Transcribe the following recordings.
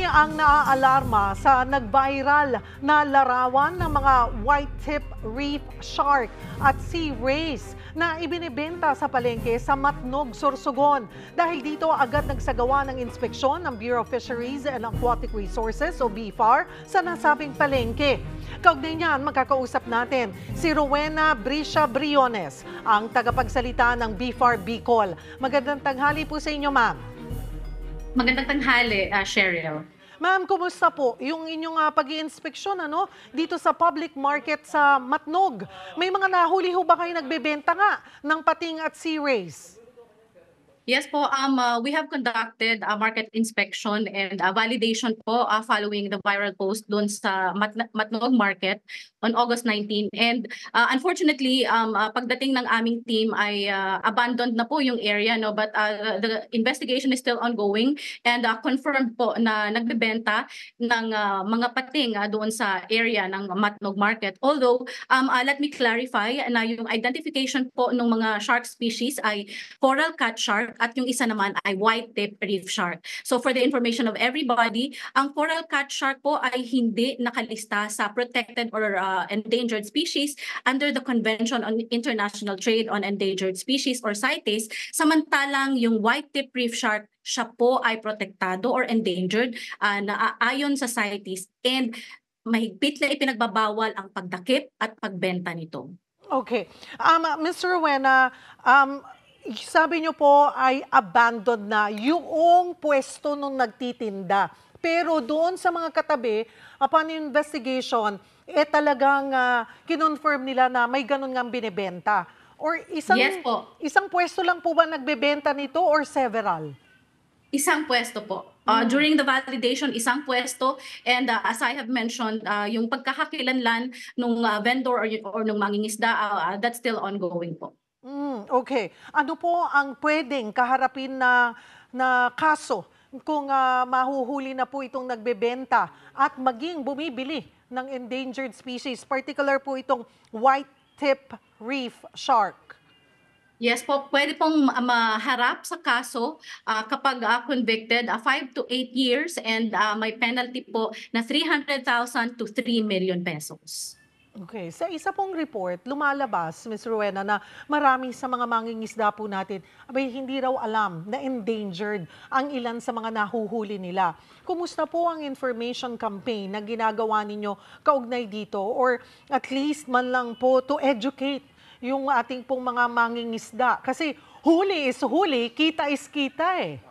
Marami ang naaalarma sa nag-viral na larawan ng mga white-tip reef shark at sea rays na ibinibenta sa palengke sa Matnog, Sorsogon. Dahil dito agad nagsagawa ng inspeksyon ng Bureau of Fisheries and Aquatic Resources o BFAR sa nasabing palengke. Kaugnay niyan, magkakausap natin si Rowena Brisha Briones, ang tagapagsalita ng BFAR Bicol. Magandang tanghali po sa inyo, ma'am. Magandang tanghali, Cheryl. Ma'am, kumusta po yung inyong pag-iinspeksyon dito sa public market sa Matnog? May mga nahuli ho ba kayo nagbebenta nga ng pating at sea rays? Yes po, we have conducted a market inspection and validation po following the viral post doon sa Matnog Market on August 19. And unfortunately, pagdating ng aming team ay abandoned na po yung area, no? But the investigation is still ongoing and confirmed po na nagbebenta ng mga pating doon sa area ng Matnog Market. Although, let me clarify na yung identification po ng mga shark species ay coral cat shark at yung isa naman ay white-tip reef shark. So for the information of everybody, ang coral cat shark po ay hindi nakalista sa protected or endangered species under the Convention on International Trade on Endangered Species or CITES, samantalang yung white-tip reef shark siya po ay protektado or endangered na ayon sa CITES and mahigpit na ipinagbabawal ang pagdakip at pagbenta nito. Okay. Ms. Rowena, sabi niyo po ay abandoned na yung pwesto nung nagtitinda. Pero doon sa mga katabi, upon investigation, talagang kinonfirm nila na may ganun nga binibenta. Or Yes po. Isang pwesto lang po ba nagbebenta nito or several? Isang pwesto po. During the validation, isang pwesto. And as I have mentioned, yung pagkakakilanlan ng vendor or ng mangingisda, that's still ongoing po. Okay. Ano po ang pwedeng kaharapin na kaso kung mahuhuli na po itong nagbebenta at maging bumibili ng endangered species, particular po itong white-tip reef shark? Yes po, pwede pong maharap sa kaso kapag convicted, 5 to 8 years and may penalty po na 300,000 to 3 million pesos. Okay. Sa isa pong report, lumalabas, Ms. Rowena, na marami sa mga mangingisda po natin, abay, hindi raw alam na endangered ang ilan sa mga nahuhuli nila. Kumusta po ang information campaign na ginagawa ninyo kaugnay dito? Or at least man lang po to educate yung ating pong mga mangingisda? Kasi huli is huli, kita is kita eh.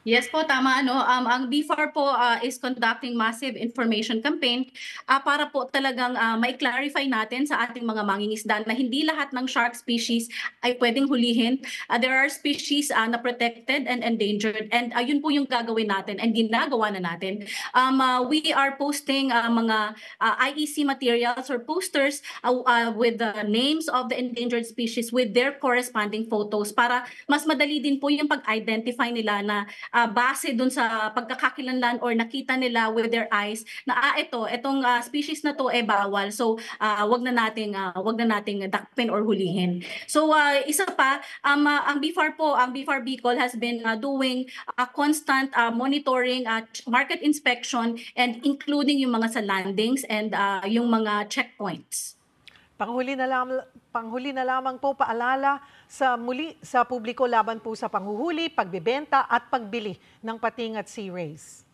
Yes po, tama. Ang BFAR po is conducting massive information campaign para po talagang ma-clarify natin sa ating mga mangingisda na hindi lahat ng shark species ay pwedeng hulihin. There are species na protected and endangered and yun po yung gagawin natin and ginagawa na natin. We are posting mga IEC materials or posters with the names of the endangered species with their corresponding photos para mas madali din po yung pag-identify nila na base dun sa pagkakakilanlan or nakita nila with their eyes na itong species na to bawal. So wag na nating dakpin or hulihin. So isa pa ang BFAR Bicol has been doing constant monitoring market inspection and including yung mga sa landings and yung mga checkpoints. Panghuli na lamang po paalala sa publiko laban po sa panghuhuli, pagbebenta at pagbili ng pating at sea rays.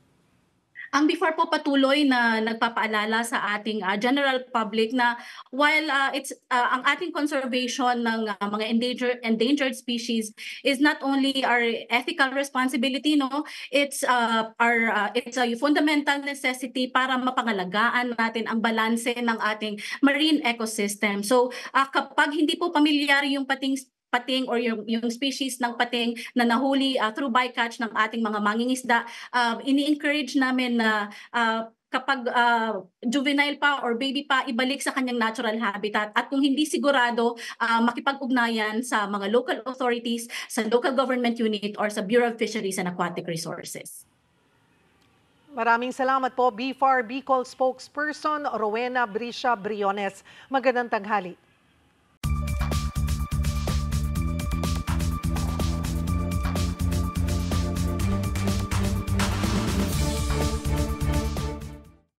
Ang BFAR po patuloy na nagpapaalala sa ating general public na while it's ang ating conservation ng mga endangered species is not only our ethical responsibility, it's it's a fundamental necessity para mapangalagaan natin ang balanse ng ating marine ecosystem. So kapag hindi po pamilyar yung pating or yung species ng pating na nahuli through bycatch ng ating mga mangingisda, ini-encourage namin na kapag juvenile pa or baby pa, ibalik sa kanyang natural habitat. At kung hindi sigurado, makipag-ugnayan sa mga local authorities, sa local government unit, or sa Bureau of Fisheries and Aquatic Resources. Maraming salamat po, BFAR Bicol spokesperson Rowena Brisha Briones. Magandang tanghali.